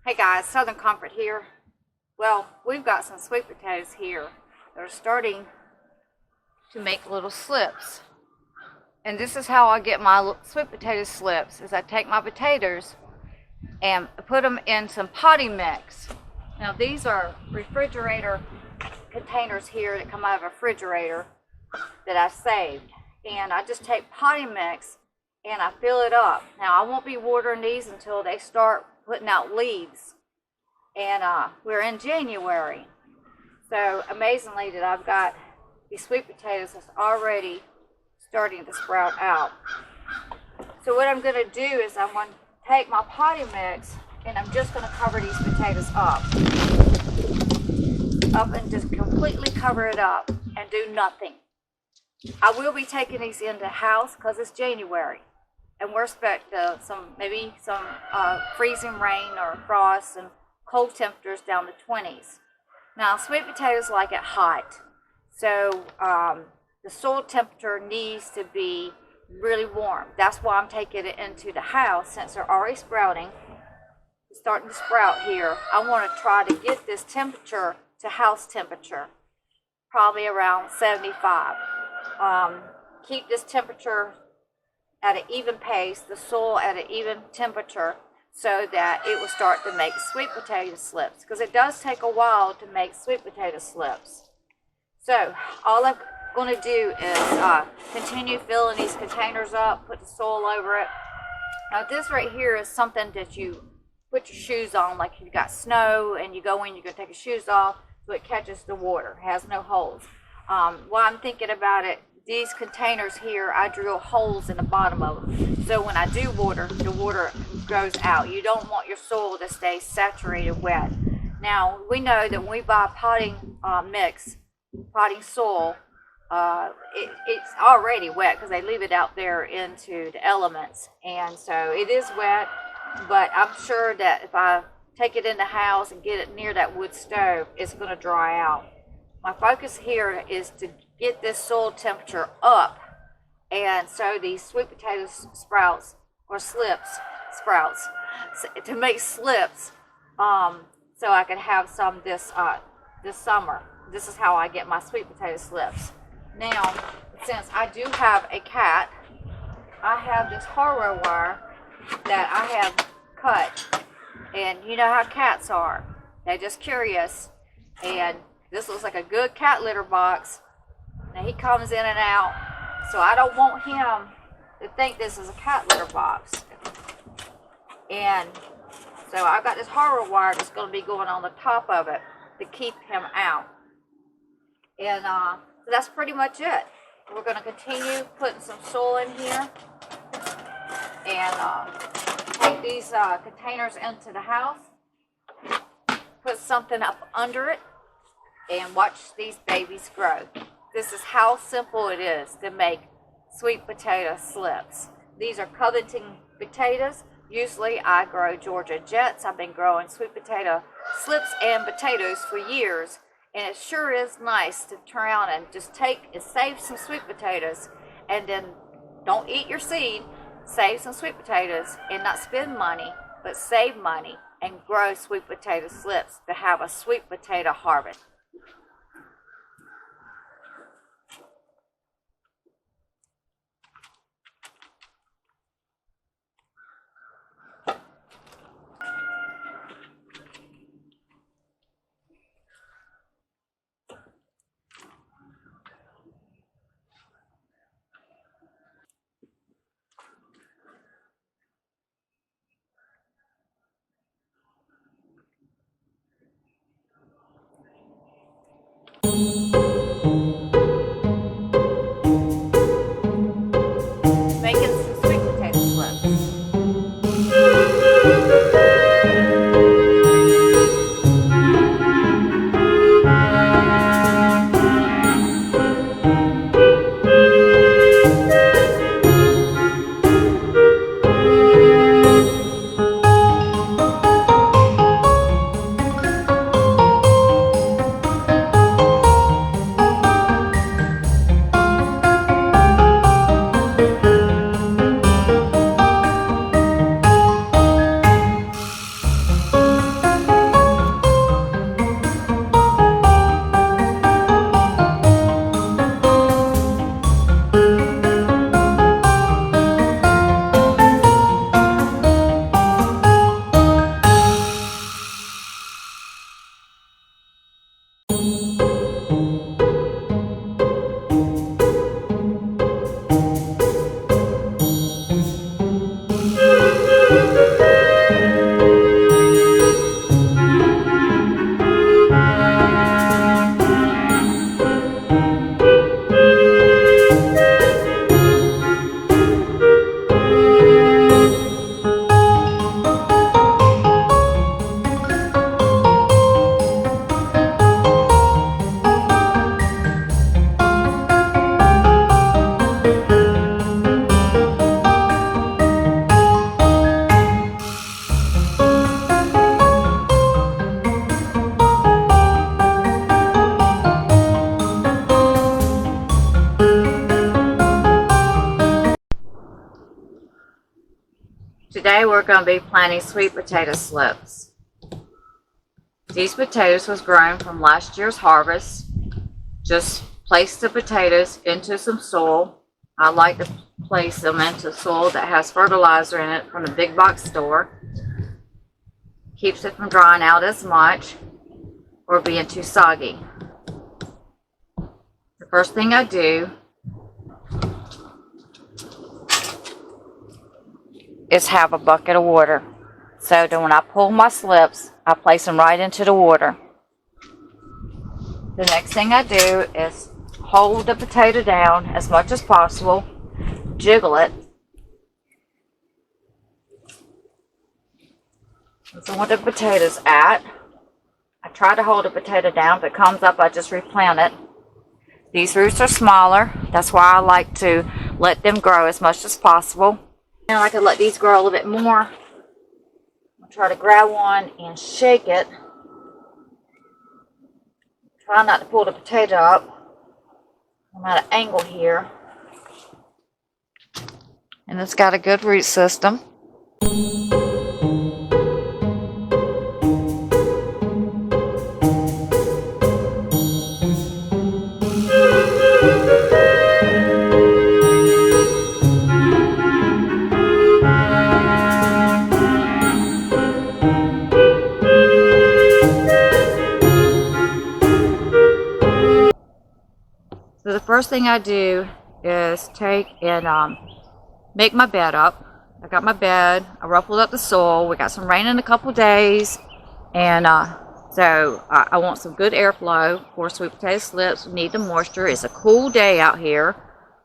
Hey guys, Southern Comfort here. Well, we've got some sweet potatoes here that are starting to make little slips. And this is how I get my sweet potato slips, is I take my potatoes and put them in some potting mix. Now these are refrigerator containers here that come out of a refrigerator that I saved. And I just take potting mix and I fill it up. Now I won't be watering these until they start putting out leaves. And we're in January. So amazingly that I've got these sweet potatoes that's already starting to sprout out. So what I'm going to do is I'm going to take my potting mix and I'm just going to cover these potatoes up and just completely cover it up and do nothing. I will be taking these into the house because it's January and we're expecting maybe some freezing rain or frost and cold temperatures down to 20s. Now sweet potatoes like it hot, so the soil temperature needs to be really warm. That's why I'm taking it into the house since they're already sprouting. It's starting to sprout here. I want to try to get this temperature to house temperature, probably around 75. Keep this temperature at an even pace, the soil at an even temperature, so that it will start to make sweet potato slips, because it does take a while to make sweet potato slips. So all I'm going to do is continue filling these containers up, put the soil over it. Now this right here is something that you put your shoes on, like you've got snow and you go in, you're going to take your shoes off so it catches the water. It has no holes. While I'm thinking about it, these containers here, I drill holes in the bottom of them. So when I do water, the water goes out. You don't want your soil to stay saturated wet. Now, we know that when we buy potting mix, potting soil, it's already wet because they leave it out there into the elements. And so it is wet, but I'm sure that if I take it in the house and get it near that wood stove, it's going to dry out. My focus here is to get this soil temperature up, and so these sweet potato sprouts or sprouts, to make slips, so I can have some this summer. This is how I get my sweet potato slips. Now, since I do have a cat, I have this hardware wire that I have cut, and you know how cats are. They're just curious, and this looks like a good cat litter box. Now he comes in and out, so I don't want him to think this is a cat litter box. And so I've got this hardware wire that's going to be going on the top of it to keep him out. And so that's pretty much it. We're going to continue putting some soil in here and take these containers into the house, put something up under it, and watch these babies grow. This is how simple it is to make sweet potato slips. These are Covington potatoes. Usually I grow Georgia Jets. I've been growing sweet potato slips and potatoes for years. And it sure is nice to turn around and just take and save some sweet potatoes. And then don't eat your seed. Save some sweet potatoes and not spend money, but save money and grow sweet potato slips to have a sweet potato harvest. Today we're going to be planting sweet potato slips. These potatoes was grown from last year's harvest. Just place the potatoes into some soil. I like to place them into soil that has fertilizer in it from the big box store. Keeps it from drying out as much or being too soggy. The first thing I do is have a bucket of water. So that when I pull my slips, I place them right into the water. The next thing I do is hold the potato down as much as possible, jiggle it. So where the potato's at, I try to hold the potato down. If it comes up, I just replant it. These roots are smaller. That's why I like to let them grow as much as possible. And I can let these grow a little bit more. I'll try to grab one and shake it. Try not to pull the potato up. I'm at an angle here. And it's got a good root system. So the first thing I do is take and make my bed up. I got my bed, I ruffled up the soil. We got some rain in a couple days, and so I want some good airflow. Of course, sweet potato slips need the moisture. It's a cool day out here,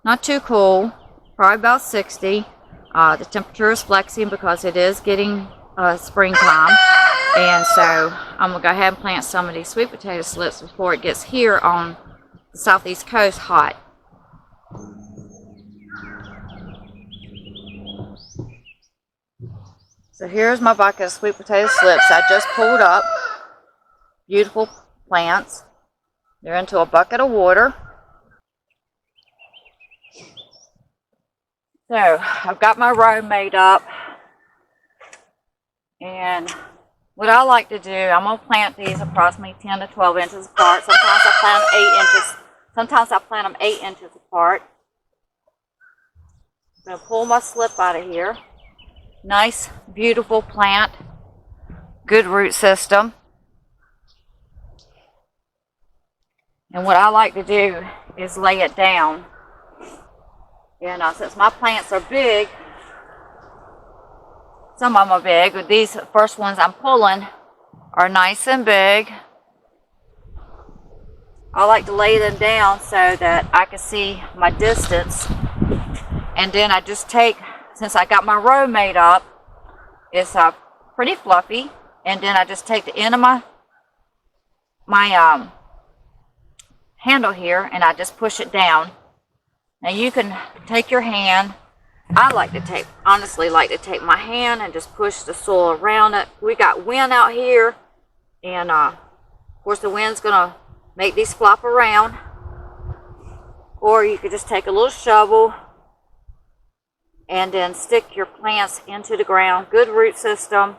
not too cool, probably about 60. The temperature is flexing because it is getting springtime, and so I'm gonna go ahead and plant some of these sweet potato slips before it gets here on the southeast coast hot. So here's my bucket of sweet potato slips I just pulled up. Beautiful plants. They're into a bucket of water. So I've got my row made up. And what I like to do, I'm going to plant these approximately 10 to 12 inches apart. Sometimes I plant them 8 inches. Sometimes I plant them 8 inches apart. I'm going to pull my slip out of here. Nice, beautiful plant. Good root system. And what I like to do is lay it down. And since my plants are big, some of them are big, but these first ones I'm pulling are nice and big. I like to lay them down so that I can see my distance. And then I just take, since I got my row made up, it's pretty fluffy. And then I just take the end of my handle here and I just push it down. Now you can take your hand. I like to take, honestly like to take my hand and just push the soil around it. We got wind out here, and of course the wind's gonna make these flop around. Or you could just take a little shovel and then stick your plants into the ground. Good root system.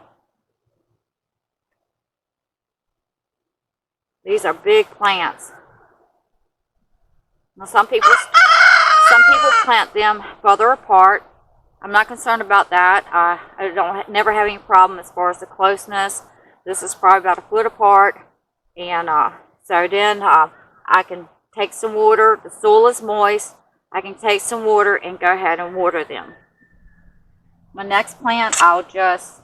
These are big plants. Now some people plant them further apart. I'm not concerned about that. I never have any problem as far as the closeness. This is probably about a foot apart, and so then I can take some water. The soil is moist. I can take some water and go ahead and water them. My next plant, I'll just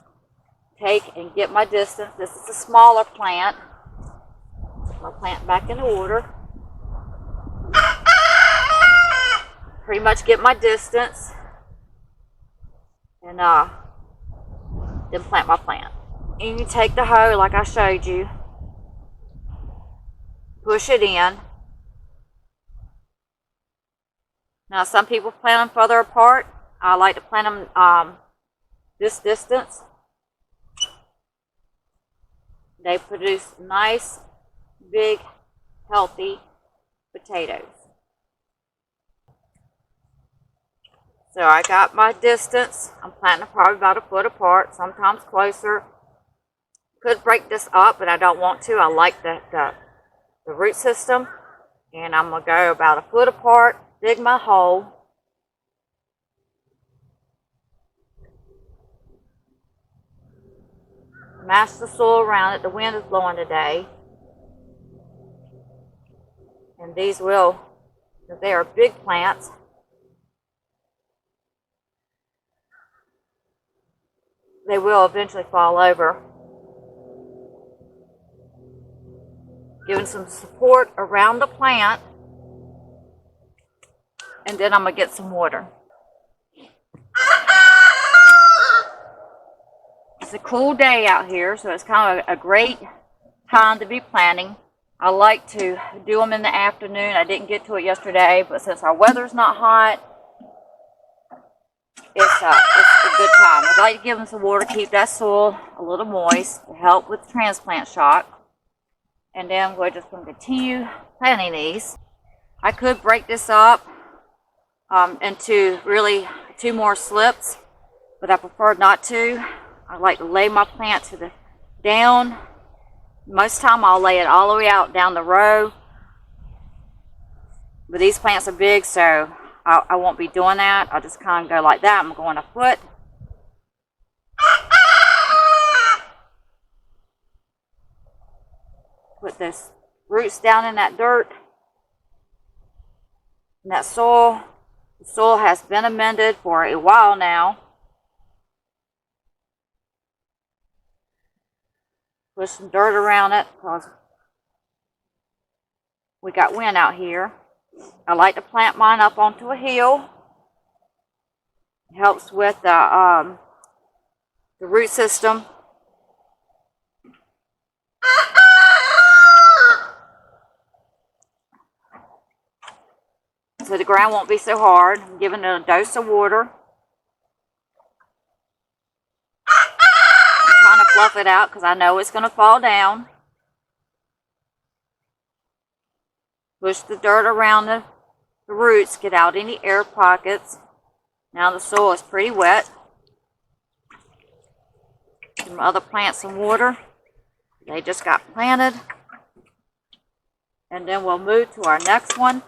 take and get my distance. This is a smaller plant. I'll plant back in the water. Pretty much get my distance, and then plant my plant. And you take the hoe like I showed you, push it in. Now some people plant them further apart. I like to plant them this distance. They produce nice, big, healthy potatoes. So I got my distance. I'm planting probably about a foot apart, sometimes closer. Could break this up, but I don't want to. I like the root system. And I'm going to go about a foot apart, dig my hole. Mash the soil around it. The wind is blowing today. And these will, they are big plants. They will eventually fall over. Giving some support around the plant. And then I'm going to get some water. It's a cool day out here, so it's kind of a great time to be planting. I like to do them in the afternoon. I didn't get to it yesterday, but since our weather's not hot, it's a good time. I'd like to give them some water, keep that soil a little moist to help with transplant shock. And then we're just going to continue planting these. I could break this up into really 2 more slips, but I prefer not to. I like to lay my plant down. Most time I'll lay it all the way out down the row. But these plants are big, so I won't be doing that. I'll just kind of go like that. I'm going a foot. Put those roots down in that dirt. And that soil. The soil has been amended for a while now. Put some dirt around it because we got wind out here. I like to plant mine up onto a hill. It helps with the root system. So the ground won't be so hard. I'm giving it a dose of water. I'm trying to fluff it out because I know it's going to fall down. Push the dirt around the roots, get out any air pockets. Now the soil is pretty wet. Give my other plants some water. They just got planted. And then we'll move to our next one.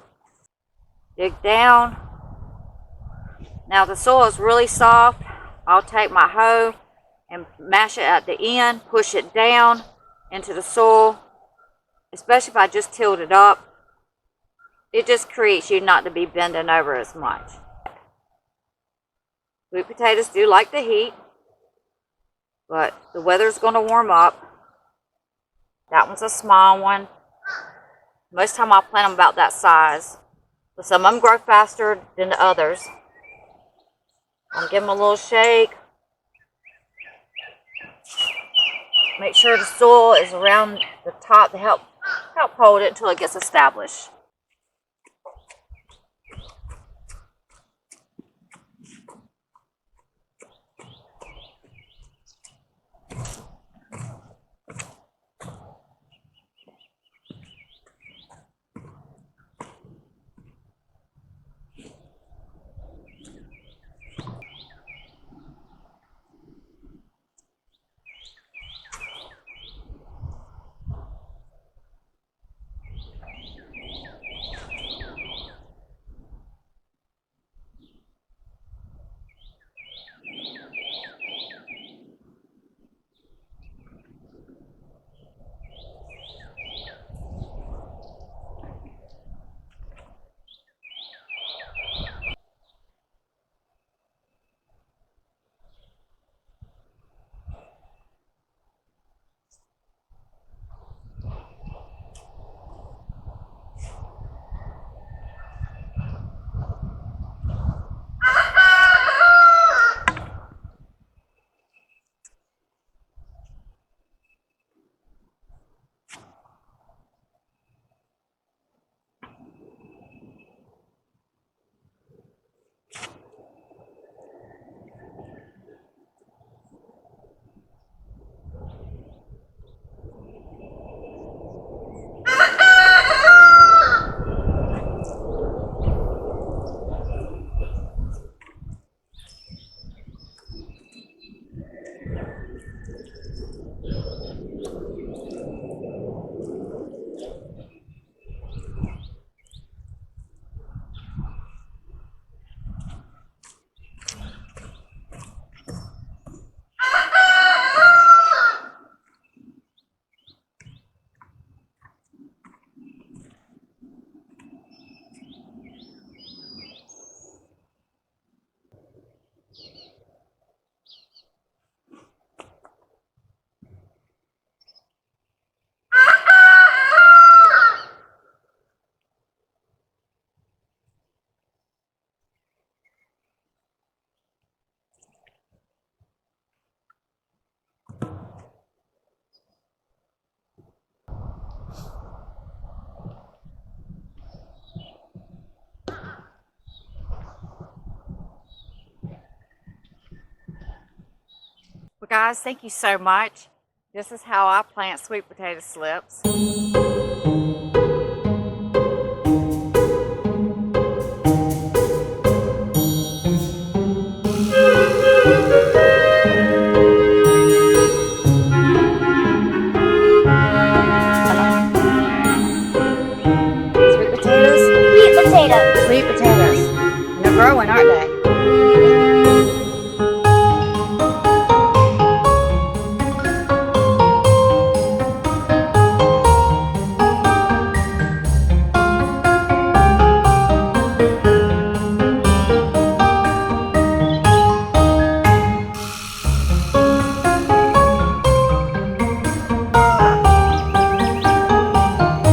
Dig down. Now the soil is really soft. I'll take my hoe and mash it at the end, push it down into the soil, especially if I just tilt it up. It just creates you not to be bending over as much. Sweet potatoes do like the heat, but the weather's going to warm up. That one's a small one. Most time I'll plant them about that size. But some of them grow faster than the others. I'll give them a little shake. Make sure the soil is around the top to help hold it until it gets established. Guys, thank you so much. This is how I plant sweet potato slips. Sweet potatoes? Sweet potatoes. Sweet potatoes. And they're growing, aren't they?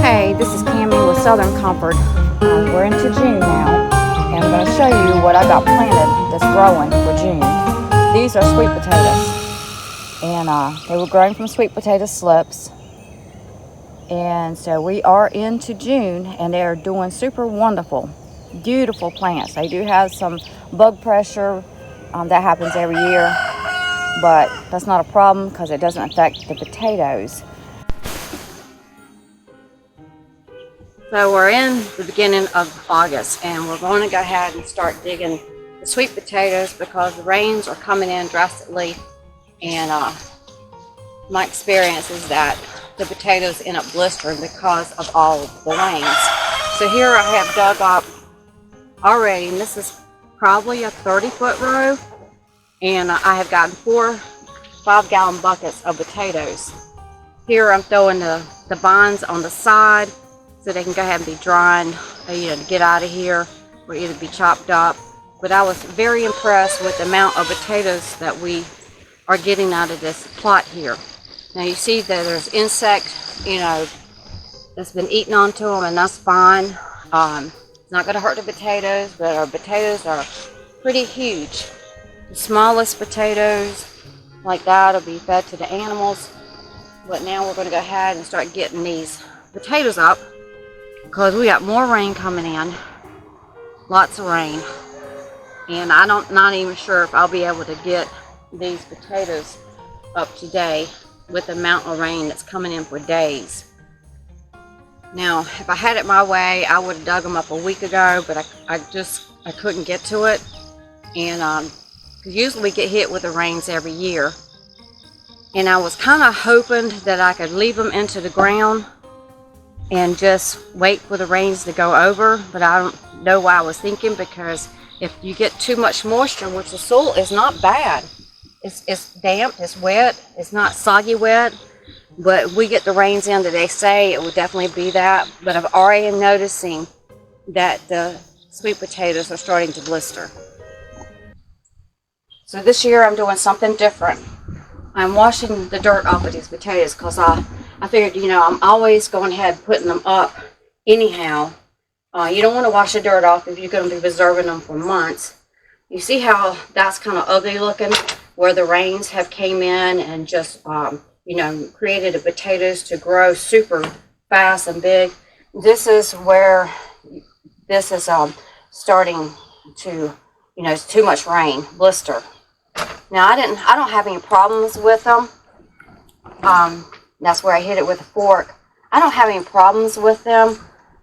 Hey, this is Cammie with Southern Comfort. We're into June now, and I'm going to show you what I got planted that's growing for June. These are sweet potatoes, and they were growing from sweet potato slips. And so we are into June, and they're doing super wonderful, beautiful plants. They do have some bug pressure that happens every year, but that's not a problem because it doesn't affect the potatoes. So we're in the beginning of August, and we're going to go ahead and start digging the sweet potatoes because the rains are coming in drastically, and my experience is that the potatoes end up blistering because of all of the rains. So here I have dug up already, and this is probably a 30-foot row, and I have gotten 4 5-gallon buckets of potatoes. Here I'm throwing the vines on the side so they can go ahead and be drying, to get out of here or either be chopped up. But I was very impressed with the amount of potatoes that we are getting out of this plot here. Now you see that there's insect, that's been eating onto them, and that's fine. It's not going to hurt the potatoes, but our potatoes are pretty huge. The smallest potatoes like that will be fed to the animals. But now we're going to go ahead and start getting these potatoes up because we got more rain coming in, lots of rain. And I'm not even sure if I'll be able to get these potatoes up today with the amount of rain that's coming in for days. Now, if I had it my way, I would have dug them up a week ago, but I couldn't get to it. And usually we get hit with the rains every year. And I was kind of hoping that I could leave them into the ground and just wait for the rains to go over, but I don't know why I was thinking, because if you get too much moisture, which the soil is not bad, it's damp, it's wet, it's not soggy wet, but we get the rains in that they say it would definitely be that. But I've already been noticing that the sweet potatoes are starting to blister. So this year I'm doing something different. I'm washing the dirt off of these potatoes because I figured, I'm always going ahead putting them up anyhow. You don't want to wash the dirt off if you're going to be preserving them for months. You see how that's kind of ugly looking, where the rains have came in and just, created the potatoes to grow super fast and big. This is where this is starting to, it's too much rain, blister. Now I don't have any problems with them. That's where I hit it with a fork. I don't have any problems with them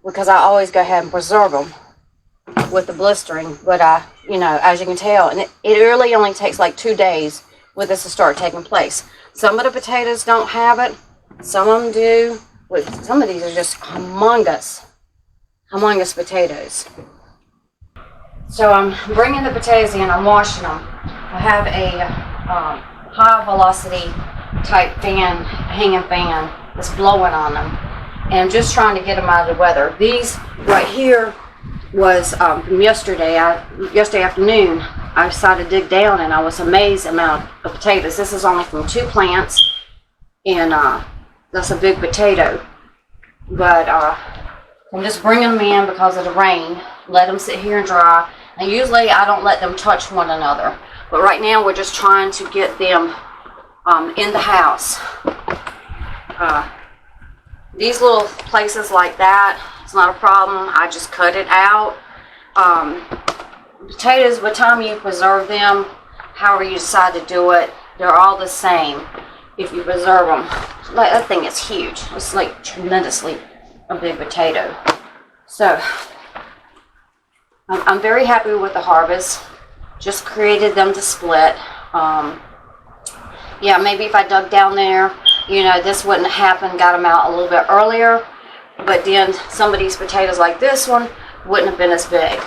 because I always go ahead and preserve them with the blistering. But as you can tell, and it really only takes like 2 days for this to start taking place. Some of the potatoes don't have it. Some of them do. Some of these are just humongous potatoes. So I'm bringing the potatoes in. I'm washing them. I have a high velocity type fan, hanging fan that's blowing on them, and I'm just trying to get them out of the weather. These right here was from yesterday. Yesterday afternoon I decided to dig down, and I was amazed at the amount of potatoes. This is only from 2 plants, and that's a big potato. But I'm just bringing them in because of the rain. Let them sit here and dry. And usually I don't let them touch one another. But right now we're just trying to get them in the house. These little places like that, it's not a problem. I just cut it out. Potatoes, by the time you preserve them, however you decide to do it, they're all the same if you preserve them. Like, that thing is huge. It's like tremendously a big potato. So I'm very happy with the harvest. Just created them to split. Yeah, maybe if I dug down there, you know, this wouldn't happen. Got them out a little bit earlier. But then some of these potatoes like this one wouldn't have been as big.